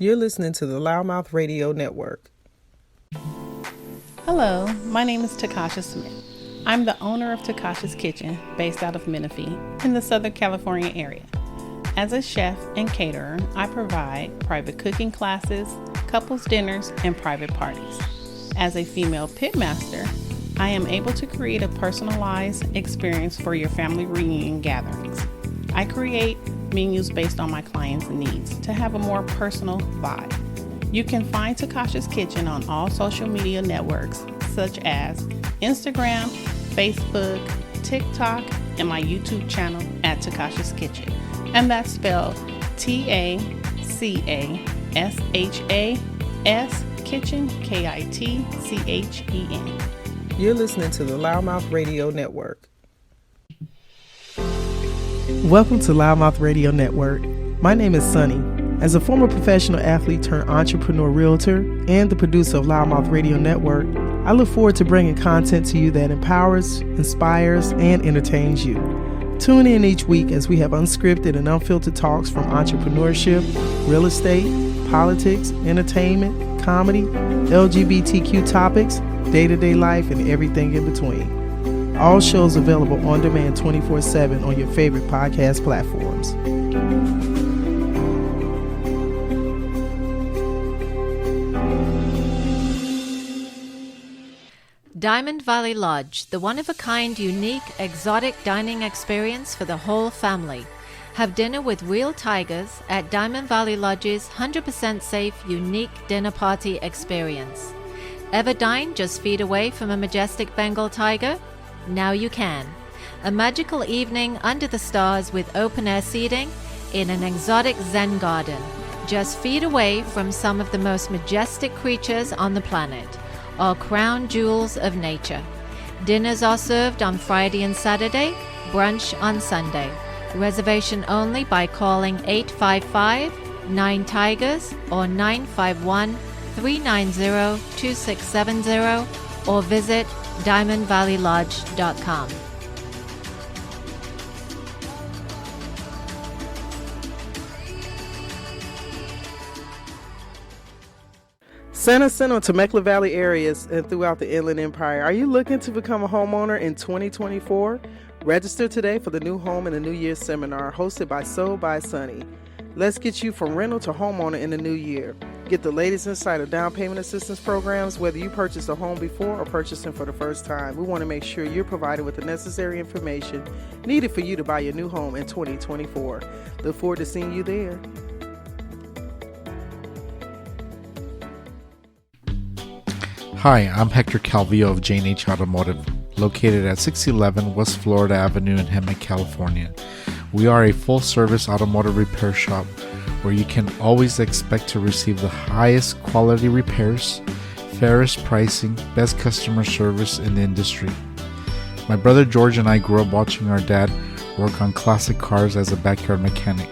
You're listening to the Loudmouth Radio Network. Hello, my name is Tacasha Smith. I'm the owner of Takasha's Kitchen, based out of Menifee, in the Southern California area. As a chef and caterer, I provide private cooking classes, couples dinners, and private parties. As a female pitmaster, I am able to create a personalized experience for your family reunion gatherings. I create menus based on my clients' needs to have a more personal vibe. You can find Takasha's Kitchen on all social media networks such as Instagram, Facebook, TikTok, and my YouTube channel at Takasha's Kitchen. And that's spelled Tacashas Kitchen, Kitchen. You're listening to the Loudmouth Radio Network. Welcome to Loudmouth Radio Network. My name is Sunny. As a former professional athlete turned entrepreneur realtor and the producer of Loudmouth Radio Network, I look forward to bringing content to you that empowers, inspires, and entertains you. Tune in each week as we have unscripted and unfiltered talks from entrepreneurship, real estate, politics, entertainment, comedy, LGBTQ topics, day-to-day life, and everything in between. All shows available on demand 24/7 on your favorite podcast platforms. Diamond Valley Lodge, the one-of-a-kind, unique, exotic dining experience for the whole family. Have dinner with real tigers at Diamond Valley Lodge's 100% safe, unique dinner party experience. Ever dined just feet away from a majestic Bengal tiger? Now you can. A magical evening under the stars with open-air seating in an exotic Zen garden, just feet away from some of the most majestic creatures on the planet, all crown jewels of nature. Dinners are served on Friday and Saturday, brunch on Sunday. Reservation only by calling 855-9-TIGERS or 951-390-2670 or visit diamondvalleylodge.com. Santa Center, Temecula Valley areas, and throughout the Inland Empire. Are you looking to become a homeowner in 2024? Register today for the New Home and the New Year seminar hosted by Soul by Sunny. Let's get you from rental to homeowner in the new year. Get the latest insight of down payment assistance programs, whether you purchased a home before or purchasing for the first time. We want to make sure you're provided with the necessary information needed for you to buy your new home in 2024. Look forward to seeing you there. Hi, I'm Hector Calvillo of J&H Automotive, located at 611 West Florida Avenue in Hemet, California. We are a full-service automotive repair shop where you can always expect to receive the highest quality repairs, fairest pricing, best customer service in the industry. My brother George and I grew up watching our dad work on classic cars as a backyard mechanic.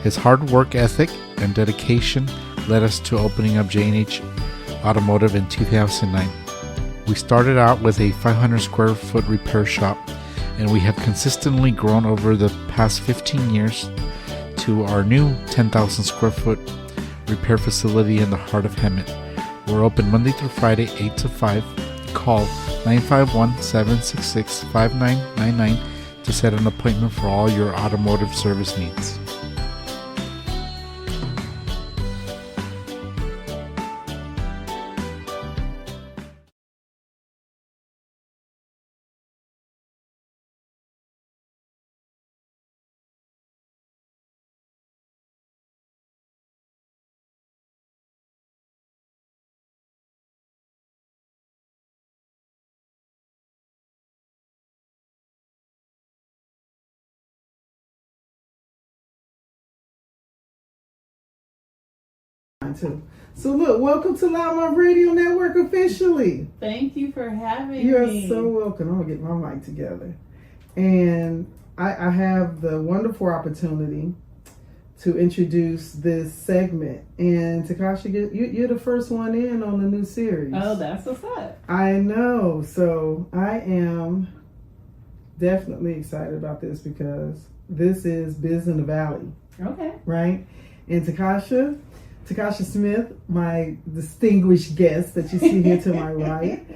His hard work ethic and dedication led us to opening up J&H Automotive in 2009. We started out with a 500 square foot repair shop, and we have consistently grown over the past 15 years to our new 10,000 square foot repair facility in the heart of Hemet. We're open Monday through Friday, 8 to 5. Call 951-766-5999 to set an appointment for all your automotive service needs. Too. So look, welcome to Loudmouth Radio Network officially. Thank you for having me. You're so welcome. I'm gonna get my mic together. And I have the wonderful opportunity to introduce this segment. And Takasha, you're the first one in on the new series. Oh, that's what's up. I know. So I am definitely excited about this because this is Biz in the Valley. Okay. Right? And Takasha, Tacasha Smith, my distinguished guest that you see here to my right.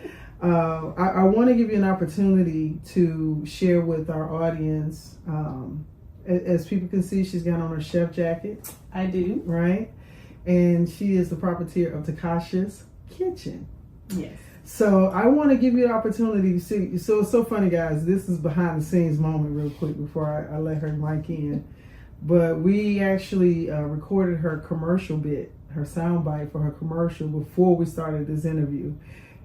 I want to give you an opportunity to share with our audience. As people can see, she's got on her chef jacket. I do. Right? And she is the proprietor of Tacasha's Kitchen. Yes. So I want to give you an opportunity to see. So it's so funny, guys. This is behind the scenes moment real quick before I let her mic in. But we actually recorded her commercial bit, her sound bite for her commercial before we started this interview.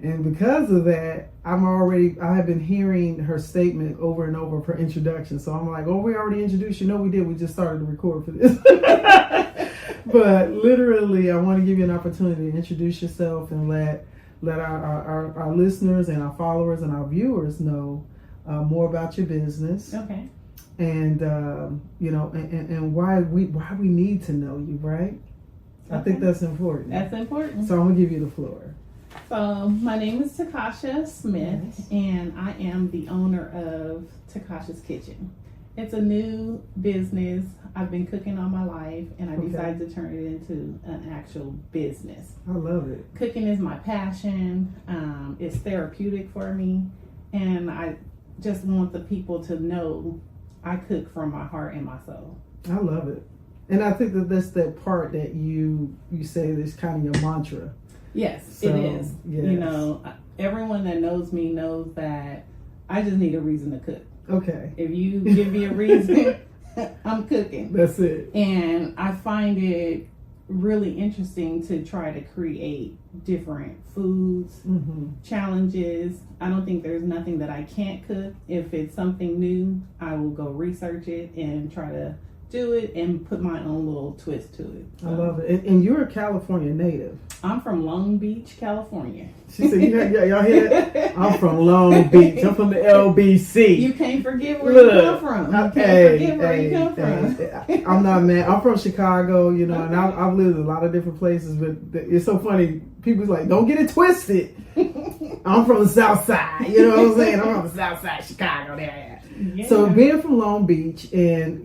And because of that, I have been hearing her statement over and over of her introduction. So I'm like, oh, we already introduced you. No, we did. We just started to record for this. But literally, I want to give you an opportunity to introduce yourself and let our listeners and our followers and our viewers know more about your business. Okay. And and why we need to know you, right? Okay. I think that's important. That's important. So I'm gonna give you the floor. So my name is Tacasha Smith, yes. And I am the owner of Tacasha's Kitchen. It's a new business. I've been cooking all my life, and I decided to turn it into an actual business. I love it. Cooking is my passion. It's therapeutic for me, and I just want the people to know I cook from my heart and my soul. I love it. And I think that's that part that you say is kind of your mantra. Yes, so, it is. Yes. You know, everyone that knows me knows that I just need a reason to cook. Okay. If you give me a reason, I'm cooking. That's it. And I find it really interesting to try to create different foods, challenges. I don't think there's nothing that I can't cook. If it's something new, I will go research it and try to do it and put my own little twist to it. I love it. And you're a California native. I'm from Long Beach, California. She said, y'all hear that? I'm from Long Beach. I'm from the LBC. You can't forget where you come from. You can't forget where you come from. I'm not mad. I'm from Chicago, and I've lived in a lot of different places, but it's so funny. People's like, don't get it twisted. I'm from the South Side. You know what I'm saying? I'm from the South Side, Chicago. There. Yeah. So being from Long Beach, and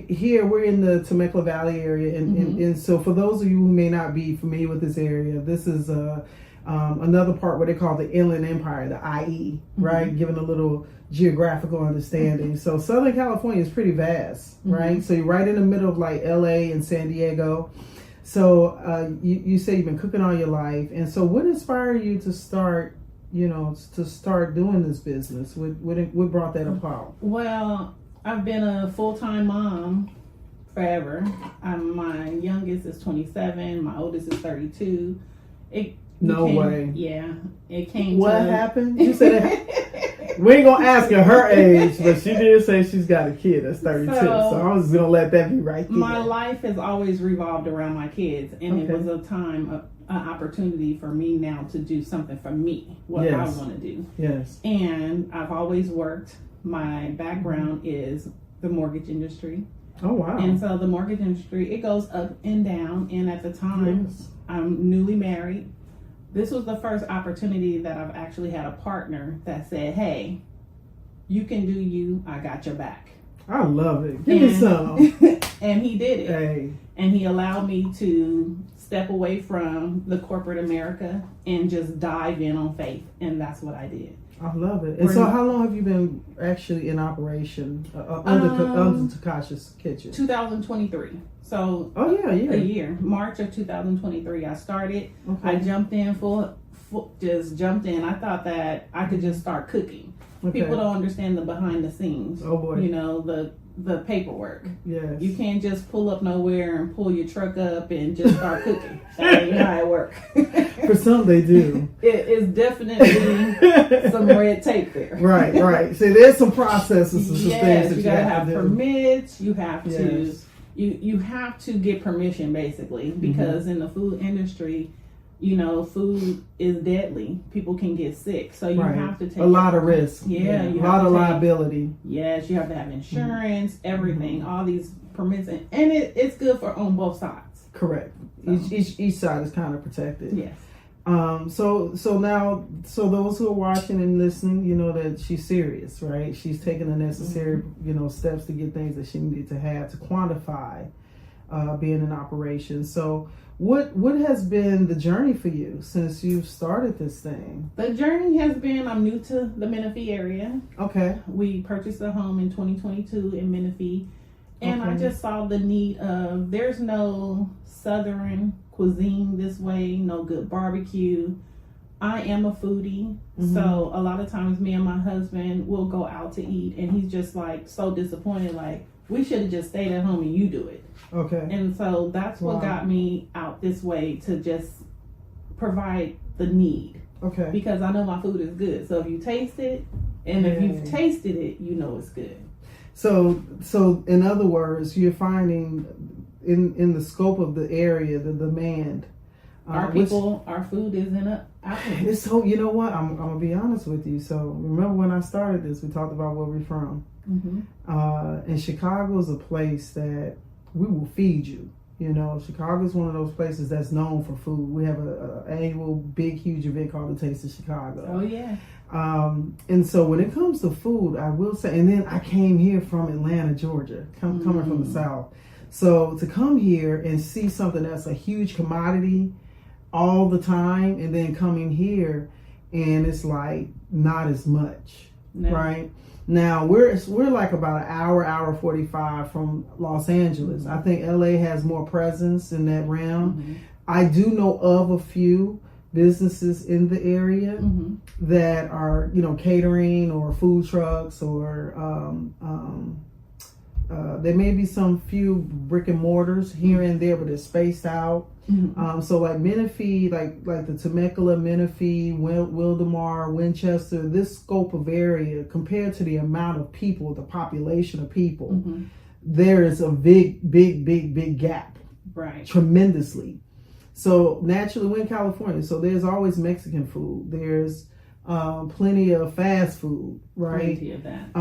here we're in the Temecula Valley area, and so for those of you who may not be familiar with this area, this is another part what they call the Inland Empire, the IE, right? Giving a little geographical understanding. So Southern California is pretty vast, right? So you're right in the middle of like LA and San Diego. So you say you've been cooking all your life, and so what inspired you to start? To start doing this business? What brought that about? Well, I've been a full-time mom forever. My youngest is 27. My oldest is 32. No way. Yeah. It came What happened? You said we ain't going to ask her age, but she did say she's got a kid that's 32. So I was just going to let that be right there. My life has always revolved around my kids, and it was a time an opportunity for me now to do something for me, what I want to do. Yes. And I've always worked. My background is the mortgage industry. Oh, wow. And so the mortgage industry, it goes up and down. And at the time, I'm newly married. This was the first opportunity that I've actually had a partner that said, hey, you can do you. I got your back. I love it. Give me some. And he did it. Hey. And he allowed me to step away from the corporate America and just dive in on faith. And that's what I did. I love it. And so how long have you been actually in operation under Tacasha's Kitchen? 2023. So a year. March of 2023 I started. Okay. I jumped in just jumped in. I thought that I could just start cooking. Okay. People don't understand the behind the scenes. Oh boy. The paperwork. Yes. You can't just pull up nowhere and pull your truck up and just start cooking. That ain't how it works. For some they do. It is definitely some red tape there. Right. See, there's some processes and some things that you gotta have permits. You have to you have to get permission basically, because in the food industry, food is deadly. People can get sick. So you have to take a lot of risk. Yeah. A lot of liability. Yes, you have to have insurance, everything, all these permits. And it's good for on both sides. Correct. So. Each side is kind of protected. Yes. So those who are watching and listening, you know that she's serious, right? She's taking the necessary, steps to get things that she needed to have to quantify being in operation. So what has been the journey for you since you've started this thing? The journey has been, I'm new to the Menifee area. Okay. We purchased a home in 2022 in Menifee, and I just saw the need of, there's no Southern cuisine this way, no good barbecue. I am a foodie, so a lot of times me and my husband will go out to eat, and he's just like so disappointed, like, we should have just stayed at home and you do it. Okay. And so that's what got me out this way, to just provide the need. Okay. Because I know my food is good. So if you taste it, and if you've tasted it, you know it's good. So in other words, you're finding in the scope of the area, the demand. Our food is in a It's so, you know what? I'm gonna be honest with you. So remember when I started this, we talked about where we're from. And Chicago is a place that we will feed you. You know, Chicago is one of those places that's known for food. We have a annual big, huge event called the Taste of Chicago. Oh yeah. And so when it comes to food, I will say, and then I came here from Atlanta, Georgia, coming from the South. So to come here and see something that's a huge commodity all the time, and then coming here and it's like not as much, right? Now we're like about an hour 45 from Los Angeles. I think LA has more presence in that realm. I do know of a few businesses in the area that are, you know, catering or food trucks, or there may be some few brick and mortars here and there, but it's spaced out. So like Menifee, like the Temecula, Menifee, Wildomar, Winchester, this scope of area compared to the amount of people, the population of people, there is a big gap, right? Tremendously. So naturally, we're in California, so there's always Mexican food. There's plenty of fast food, right? Plenty of that.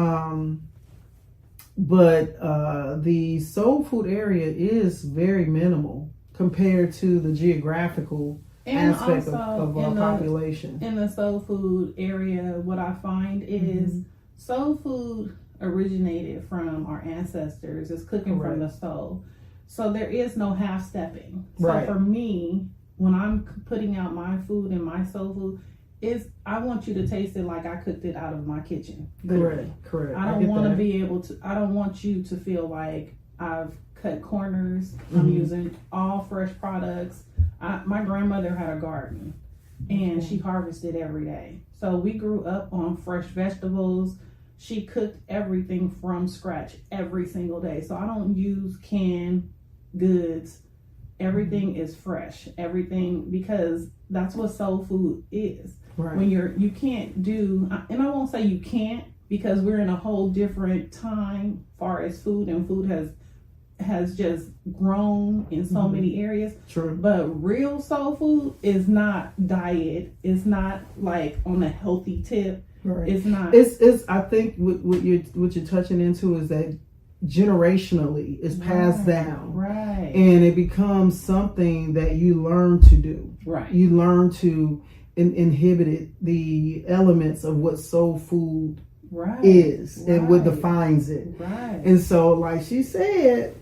But the soul food area is very minimal compared to the geographical aspect of our population. In the soul food area, what I find is soul food originated from our ancestors. It's cooking from the soul. So there is no half stepping. So for me, when I'm putting out my food and my soul food, I want you to taste it like I cooked it out of my kitchen. Correct. I don't want to be able to, I don't want you to feel like I've cut corners. I'm using all fresh products. My grandmother had a garden and she harvested every day. So we grew up on fresh vegetables. She cooked everything from scratch every single day. So I don't use canned goods. Everything is fresh. Everything, because that's what soul food is. Right. When you can't do, and I won't say you can't, because we're in a whole different time far as food, and food has just grown in so many areas. True. But real soul food is not diet. It's not like on a healthy tip. Right. It's not. It's I think what you're touching into is that generationally it's passed down. Right. And it becomes something that you learn to do. Right. You learn to inhibit the elements of what soul food is and what defines it. Right. And so, like she said,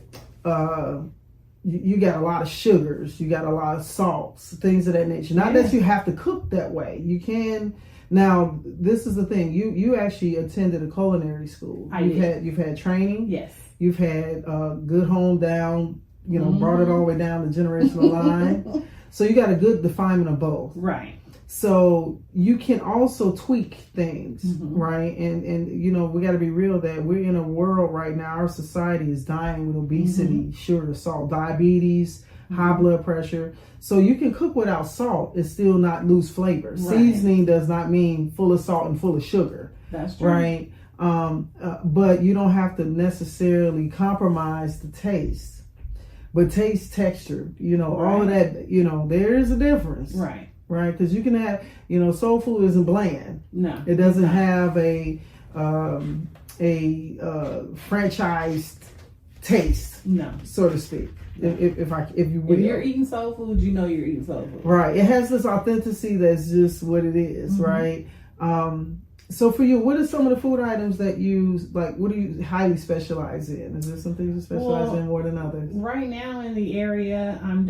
you got a lot of sugars, you got a lot of salts, things of that nature. Not that you have to cook that way. You can. Now, this is the thing. You actually attended a culinary school. You've had training. Yes. You've had good home down. You know, brought it all the way down the generational line. So you got a good definement of both. Right. So you can also tweak things, right? And you know, we got to be real that we're in a world right now. Our society is dying with obesity, sugar, salt, diabetes, high blood pressure. So you can cook without salt and still not lose flavor. Right. Seasoning does not mean full of salt and full of sugar. That's true. Right? But you don't have to necessarily compromise the taste. But taste, texture, you know, all of that, you know, there is a difference. Right. Right? Because you can have, you know, soul food isn't bland. No. It doesn't have a franchised taste. No. So to speak. No. If you're eating soul food, you know you're eating soul food. Right. It has this authenticity that's just what it is, right? So for you, what are some of the food items that you like? What do you highly specialize in? Is there some things you specialize in more than others? Right now in the area, I'm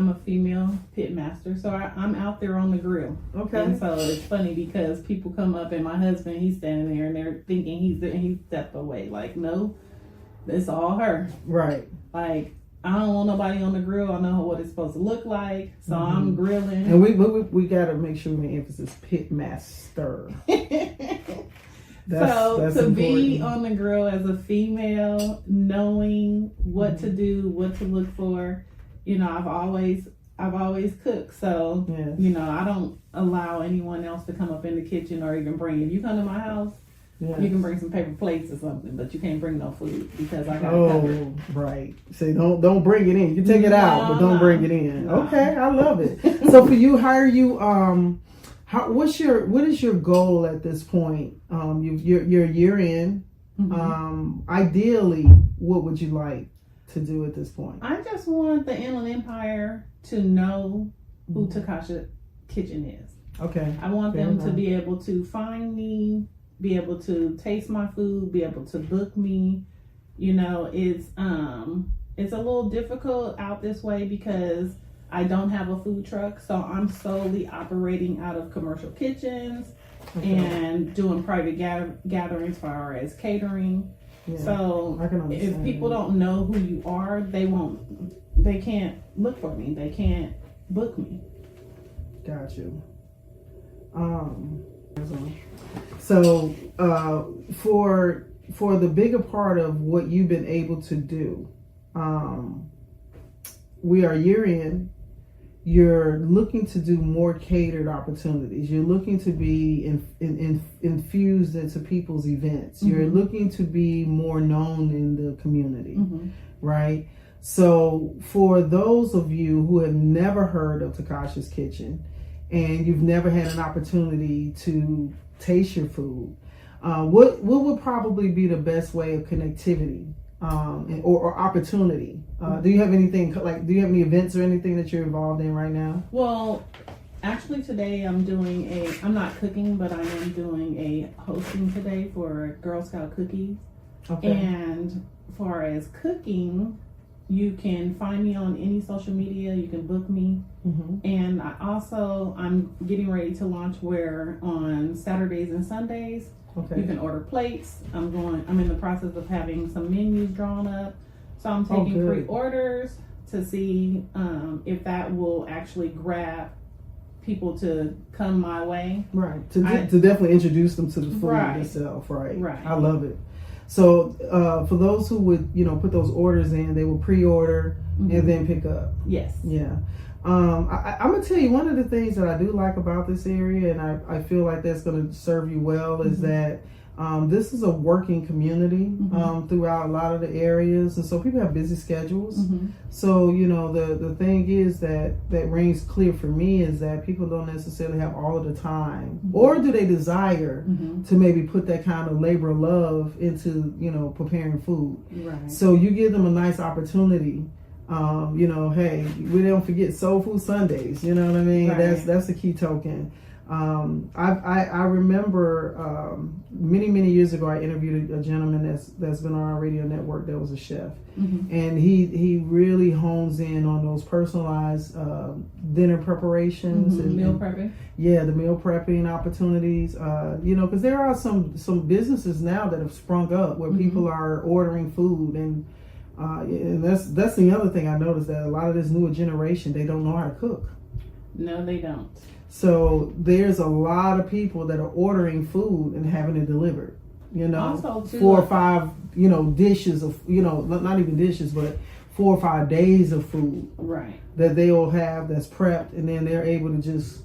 a female pit master, so I'm out there on the grill. Okay. And so it's funny because people come up and my husband, he's standing there and they're thinking he stepped away. Like, no, it's all her. Right. Like, I don't want nobody on the grill. I know what it's supposed to look like, so I'm grilling. And we gotta make sure we make emphasis pit master. That's to important. be on the grill as a female, knowing what to do, what to look for, I've always cooked. So yes. I don't allow anyone else to come up in the kitchen or even bring. If you come to my house, yes. you can bring some paper plates or something, but you can't bring no food because I got it covered. Right. Say don't bring it in. You take it out, but don't bring it in. No. Okay, I love it. So for you, how are you? What is your goal at this point? You're a year in. Ideally, what would you like to do at this point? I just want the Inland Empire to know who Tacasha Kitchen is. Okay. I want them to be able to find me, be able to taste my food, be able to book me. It's a little difficult out this way because I don't have a food truck, so I'm solely operating out of commercial kitchens and doing private gatherings as far as catering. Yeah, so if people don't know who you are, they can't look for me. They can't book me. Got you. So for the bigger part of what you've been able to do, we are a year in. You're looking to do more catered opportunities. You're looking to be infused into people's events. You're looking to be more known in the community, right? So for those of you who have never heard of Tacasha's Kitchen and you've never had an opportunity to taste your food, what would probably be the best way of connectivity or opportunity? Do you have anything do you have any events or anything that you're involved in right now? Well, actually today I'm not cooking, but I am doing a hosting today for Girl Scout cookies. Okay. And far as cooking, you can find me on any social media. You can book me. And I'm getting ready to launch where on Saturdays and Sundays, you can order plates. I'm in the process of having some menus drawn up. So I'm taking pre-orders to see if that will actually grab people to come my way. Right. To definitely introduce them to the food itself. Right. I love it. So for those who would, put those orders in, they will pre-order and then pick up. Yes. Yeah. I'm gonna tell you one of the things that I do like about this area, and I feel like that's gonna serve you well, is that this is a working community throughout a lot of the areas, and so people have busy schedules. So the thing is that rings clear for me is that people don't necessarily have all of the time, or do they desire to maybe put that kind of labor of love into preparing food. Right. So you give them a nice opportunity. Hey, we don't forget Soul Food Sundays. You know what I mean? Right. That's a key token. I remember many years ago I interviewed a gentleman that's been on our radio network that was a chef, and he really hones in on those personalized dinner preparations and meal prepping. Yeah, the meal prepping opportunities. Because there are some businesses now that have sprung up where people are ordering food and that's the other thing I noticed, that a lot of this newer generation, they don't know how to cook. No, they don't. So there's a lot of people that are ordering food and having it delivered. Also, too, 4 or 5 dishes of not even dishes, but 4 or 5 days of food. Right. That they will have that's prepped, and then they're able to just.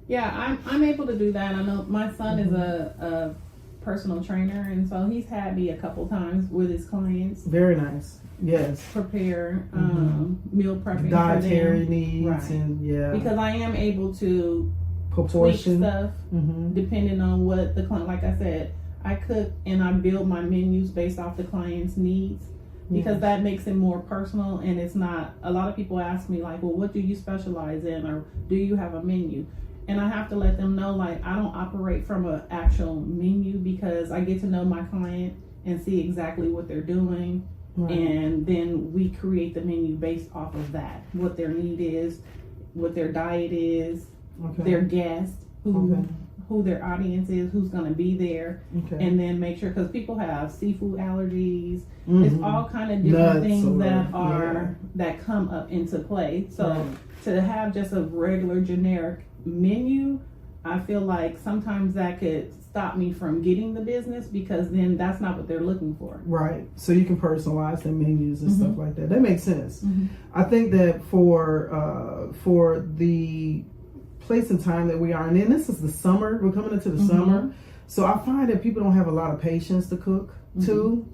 Yeah, I'm able to do that. I know my son is a personal trainer, and so he's had me a couple times with his clients. Very nice. Yes. Prepare meal prepping, dietary needs, and because I am able to proportion tweak stuff depending on what the client. Like I said, I cook and I build my menus based off the client's needs, because that makes it more personal. And it's not, a lot of people ask me like, well, what do you specialize in, or do you have a menu? And I have to let them know, like, I don't operate from an actual menu because I get to know my client and see exactly what they're doing. Right. And then we create the menu based off of that, what their need is, what their diet is, their guest, who their audience is, who's going to be there, and then make sure, because people have seafood allergies. It's all kind of different things that come up into play. So to have just a regular generic menu, I feel like sometimes that could stop me from getting the business, because then that's not what they're looking for. Right. So you can personalize their menus and stuff like that. That makes sense. I think that for the place and time that we are in, and this is the summer, we're coming into the summer, so I find that people don't have a lot of patience to cook too.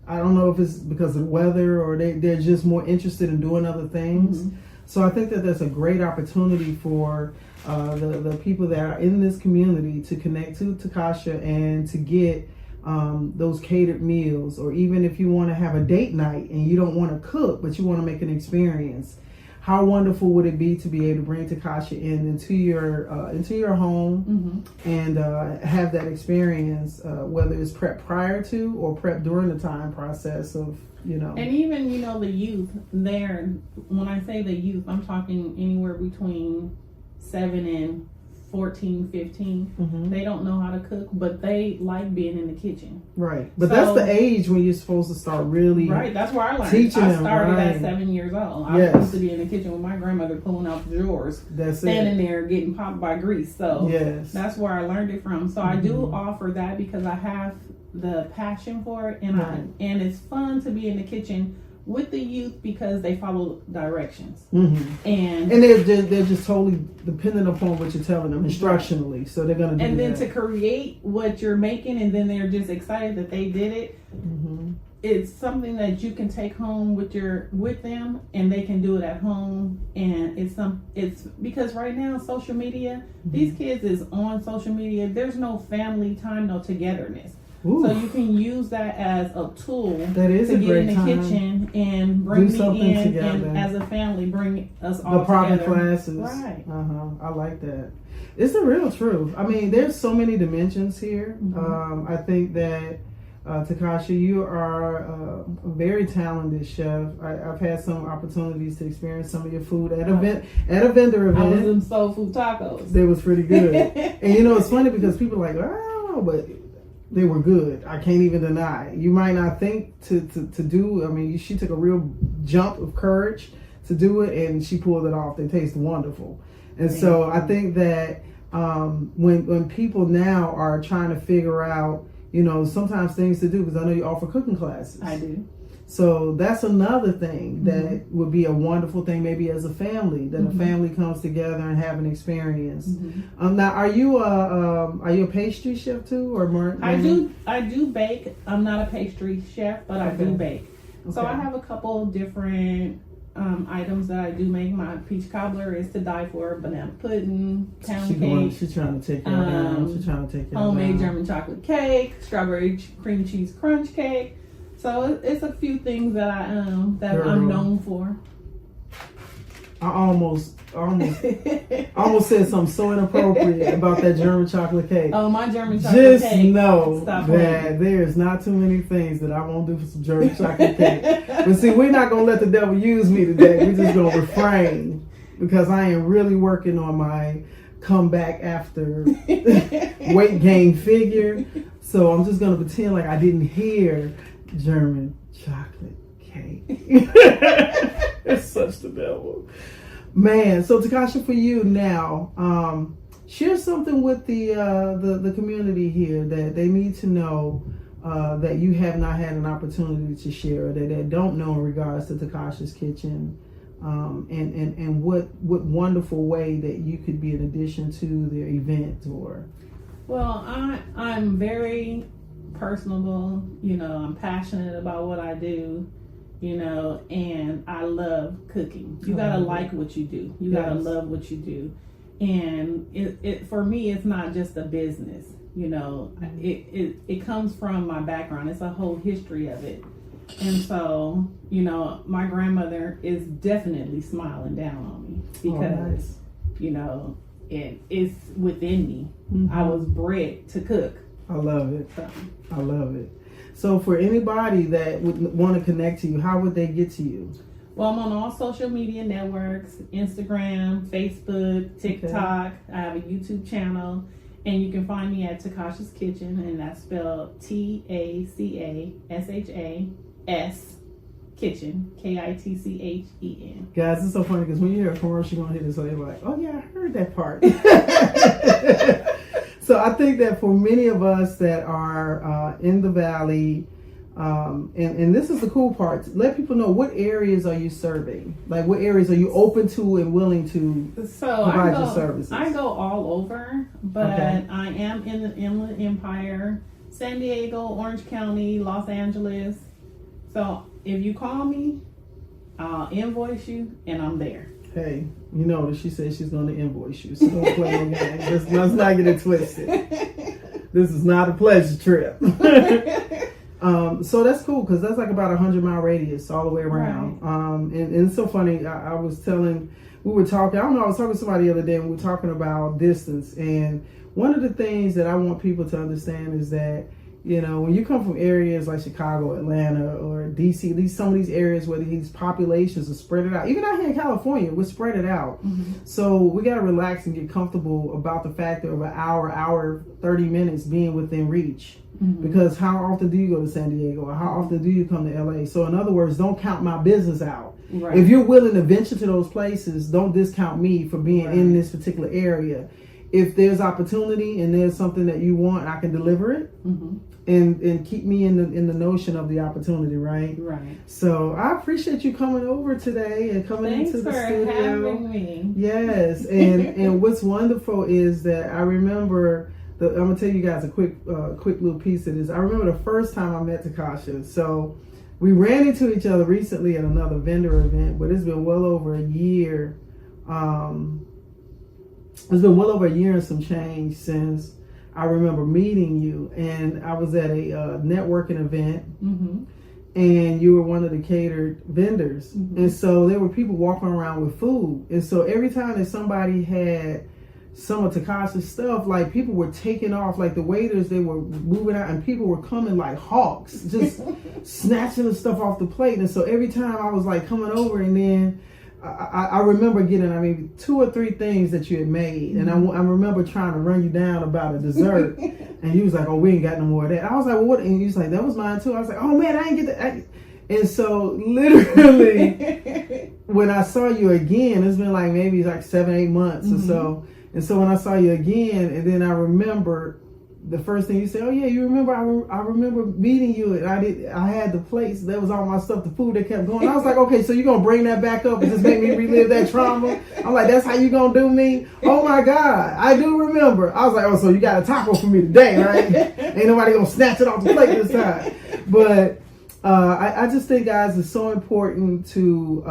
I don't know if it's because of the weather or they're just more interested in doing other things. So I think that that's a great opportunity for the people that are in this community to connect to Tacasha and to get those catered meals, or even if you want to have a date night and you don't want to cook but you want to make an experience. How wonderful would it be to be able to bring Tacasha into your home and have that experience, whether it's prep prior to or prep during the time process of, And even, the youth there, when I say the youth, I'm talking anywhere between 7 and 14, 15. They don't know how to cook, but they like being in the kitchen. Right. But that's the age when you're supposed to start really That's where I learned. Teaching I started them, at 7 years old. I used to be in the kitchen with my grandmother pulling out the drawers. Standing there getting popped by grease. So that's where I learned it from. So I do offer that because I have the passion for it, and it's fun to be in the kitchen with the youth because they follow directions, and they're just totally dependent upon what you're telling them instructionally, so they're gonna do and then that. To create what you're making, and then they're just excited that they did it. It's something that you can take home with them, and they can do it at home. And it's because right now social media, these kids is on social media. There's no family time, no togetherness. Ooh. So you can use that as a tool to get in the kitchen and bring me in, together. And as a family, bring us all the proper together. Classes. Right. I like that. It's the real truth. I mean, there's so many dimensions here. I think that Tacasha, you are a very talented chef. I've had some opportunities to experience some of your food at a vendor event. I was in soul food tacos. They was pretty good. And it's funny because people are like, I don't know, but they were good. I can't even deny. You might not think to do. I mean, she took a real jump of courage to do it, and she pulled it off. They taste wonderful. And so I think that when people now are trying to figure out, sometimes things to do, because I know you offer cooking classes. I do. So that's another thing that would be a wonderful thing, maybe as a family, that a family comes together and have an experience. Now, are you a pastry chef too, or more? I do bake. I'm not a pastry chef, but I do bake. So I have a couple different items that I do make. My peach cobbler is to die for. Banana pudding, pound cake. She's trying to take you down. She's trying to take you down. Homemade German chocolate cake, strawberry cream cheese crunch cake. So it's a few things that I'm known for. I almost said something so inappropriate about that German chocolate cake. Oh, my German chocolate cake. Just know that there's not too many things that I won't do for some German chocolate cake. But see, we're not going to let the devil use me today. We're just going to refrain, because I am really working on my comeback after weight gain figure. So I'm just going to pretend like I didn't hear German chocolate cake. It's such the devil, man. So Tacasha, for you now, share something with the community here that they need to know, that you have not had an opportunity to share, or that they don't know in regards to Tacasha's Kitchen, and what wonderful way that you could be an addition to their event. Or well, I'm very personable, I'm passionate about what I do, and I love cooking. You gotta like what you do. You gotta love what you do. And it for me, it's not just a business, it comes from my background. It's a whole history of it. And so, my grandmother is definitely smiling down on me, because, and it's within me. Mm-hmm. I was bred to cook. I love it. So. I love it. So for anybody that would want to connect to you, how would they get to you? Well, I'm on all social media networks, Instagram, Facebook, TikTok. I have a YouTube channel, and you can find me at Tacasha's Kitchen, and that's spelled TACASHAS Kitchen, KITCHEN. Guys, it's so funny because when you hear a commercial, you're going to hear this, so they're like, oh yeah, I heard that part. So I think that for many of us that are in the Valley, and this is the cool part, let people know, what areas are you serving? Like, what areas are you open to and willing to provide your services? I go all over, but I am in the Inland Empire, San Diego, Orange County, Los Angeles. So if you call me, I'll invoice you, and I'm there. Hey, you know that she said she's going to invoice you, so don't play no games. Let's not get it twisted. This is not a pleasure trip. So that's cool, because that's like about 100-mile radius all the way around. Right. And it's so funny. I was talking to somebody the other day, and we were talking about distance. And one of the things that I want people to understand is that, you know, when you come from areas like Chicago, Atlanta, or DC, some of these areas where these populations are spread it out. Even out here in California, we're spread it out. Mm-hmm. So we got to relax and get comfortable about the fact of an hour, 30 minutes being within reach. Mm-hmm. Because how often do you go to San Diego, or how often do you come to LA? So in other words, don't count my business out. Right. If you're willing to venture to those places, don't discount me for being in this particular area. If there's opportunity and there's something that you want, I can deliver it. Mm-hmm. And keep me in the notion of the opportunity, right? Right. So I appreciate you coming over today and coming into the studio. Thanks for having me. Yes, and what's wonderful is that I remember I'm gonna tell you guys a quick little piece of this. I remember the first time I met Tacasha. So we ran into each other recently at another vendor event, but it's been well over a year. It's been well over a year and some change since I remember meeting you, and I was at a networking event, mm-hmm. and you were one of the catered vendors, mm-hmm. and so there were people walking around with food, and so every time that somebody had some of Tacasha's stuff, like, people were taking off, like the waiters, they were moving out, and people were coming like hawks, just snatching the stuff off the plate, and so every time I was like coming over, and then I remember getting, maybe 2 or 3 things that you had made, and I remember trying to run you down about a dessert, and you was like, oh, we ain't got no more of that. I was like, well, what? And you was like, that was mine too. I was like, oh man, I ain't get that. And so literally, when I saw you again, it's been like maybe like 7-8 months mm-hmm. or so. And so when I saw you again, and then I remember the first thing you said, oh yeah, you remember, I remember meeting you, and I had the plates, that was all my stuff, the food that kept going. I was like, okay, so you're going to bring that back up and just make me relive that trauma? I'm like, that's how you going to do me? Oh my God, I do remember. I was like, oh, so you got a taco for me today, right? Ain't nobody going to snatch it off the plate this time. But I just think, guys, it's so important to,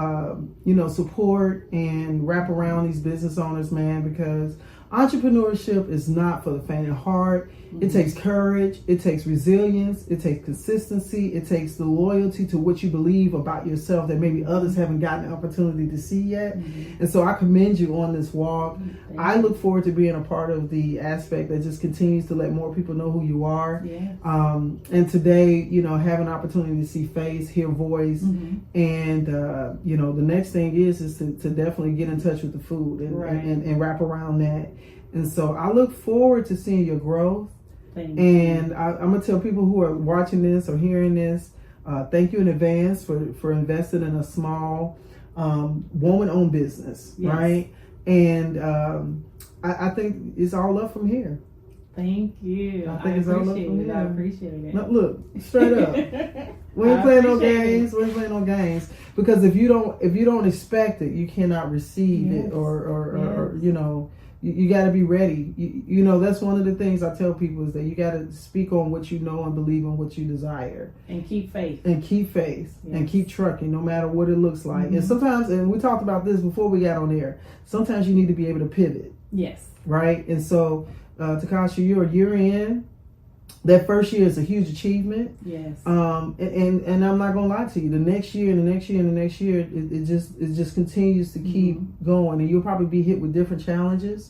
support and wrap around these business owners, man, because entrepreneurship is not for the faint of heart. Mm-hmm. It takes courage. It takes resilience. It takes consistency. It takes the loyalty to what you believe about yourself that maybe others haven't gotten the opportunity to see yet. Mm-hmm. And so I commend you on this walk. I look forward to being a part of the aspect that just continues to let more people know who you are. Yeah. And today, have an opportunity to see face, hear voice. Mm-hmm. And, the next thing is to definitely get in touch with the food and wrap around that. And so I look forward to seeing your growth. Thank you. And I'm going to tell people who are watching this or hearing this, thank you in advance for investing in a small woman-owned business, yes. right? And I think it's all up from here. Thank you. I think it's all up from here. I appreciate it. No, look, straight up. We ain't playing no games. We ain't playing no games. Because if you don't expect it, you cannot receive yes. it or You got to be ready. That's one of the things I tell people is that you got to speak on what you know and believe in what you desire. And keep faith. Yes. And keep trucking no matter what it looks like. Mm-hmm. And sometimes, and we talked about this before we got on air, sometimes you need to be able to pivot. Yes. Right? And so, Tacasha, you're a year in. that first year is a huge achievement. Yes. And I'm not gonna lie to you. The next year and the next year and the next year, it just continues to keep going, and you'll probably be hit with different challenges.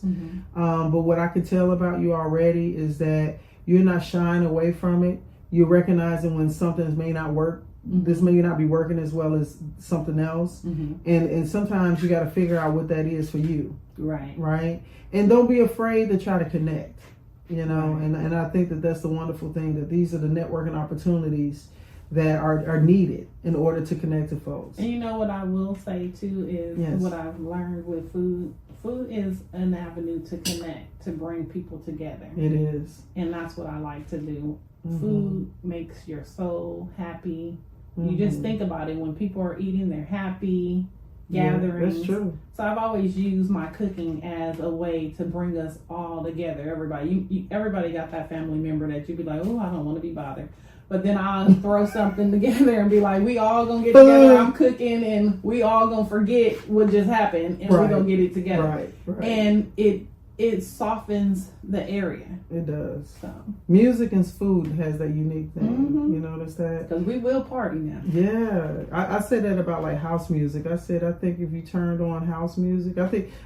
But what I can tell about you already is that you're not shying away from it. You're recognizing when something may not work. This may not be working as well as something else, and sometimes you got to figure out what that is for you. Right. And don't be afraid to try to connect. And I think that that's the wonderful thing, that these are the networking opportunities that are needed in order to connect to folks. And you know what I will say too is what I've learned with food. Food is an avenue to connect, to bring people together. It is. And that's what I like to do. Food makes your soul happy. You just think about it. When people are eating, they're happy. Gatherings. That's true. So I've always used my cooking as a way to bring us all together. Everybody, everybody got that family member that you'd be like, oh, I don't want to be bothered. But then I'll throw something together and be like, we all gonna get together. I'm cooking, and we all gonna forget what just happened, and we're gonna get it together. Right. And it softens the area. It does. So music and food has that unique thing. You notice that? Because we will party now. Yeah. I said that about like house music. I think if you turned on house music,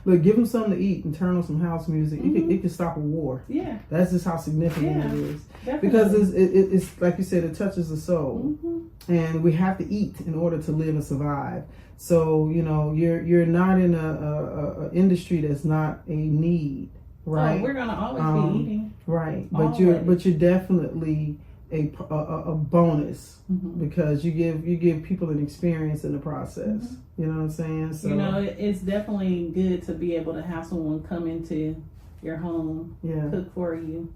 look, give them something to eat and turn on some house music. It can stop a war. Yeah. That's just how significant it is. Definitely. Because it's like you said, it touches the soul. And we have to eat in order to live and survive. So, you're not in a industry that's not a need, right? Oh, we're gonna always be eating, right? Always. But you're definitely a bonus because you give people an experience in the process. You know what I'm saying? So it's definitely good to be able to have someone come into your home, cook for you,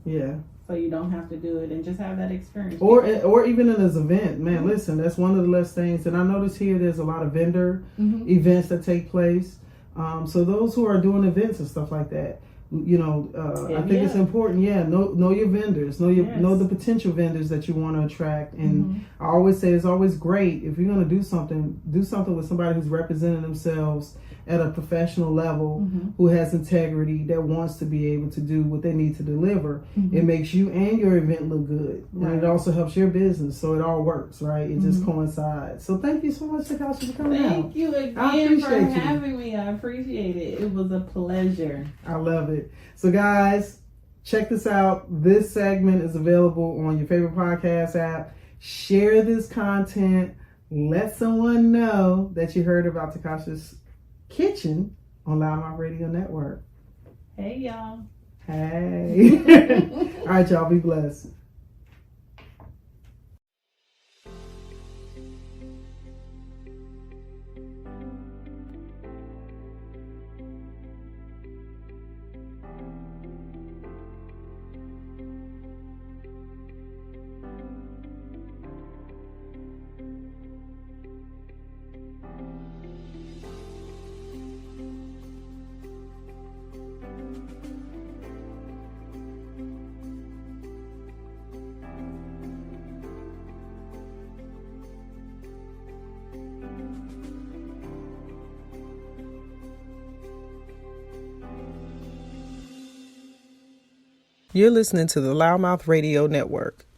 so you don't have to do it, and just have that experience. Or even in this event, man, listen, that's one of the less things. And I notice here there's a lot of vendor events that take place. So those who are doing events and stuff like that, I think it's important. Know your vendors, know the potential vendors that you want to attract. And I always say it's always great if you're going to do something with somebody who's representing themselves at a professional level, who has integrity, that wants to be able to do what they need to deliver. It makes you and your event look good, and it also helps your business. So it all works, right? It just coincides. So thank you so much, Tacasha, for coming out. Thank you again for having me. I appreciate it. It was a pleasure. I love it. So guys, check this out. This segment is available on your favorite podcast app. Share this content. Let someone know that you heard about Tacasha's Kitchen on Loudmouth Radio Network. Hey, y'all. Hey. All right, y'all. Be blessed. You're listening to the Loudmouth Radio Network.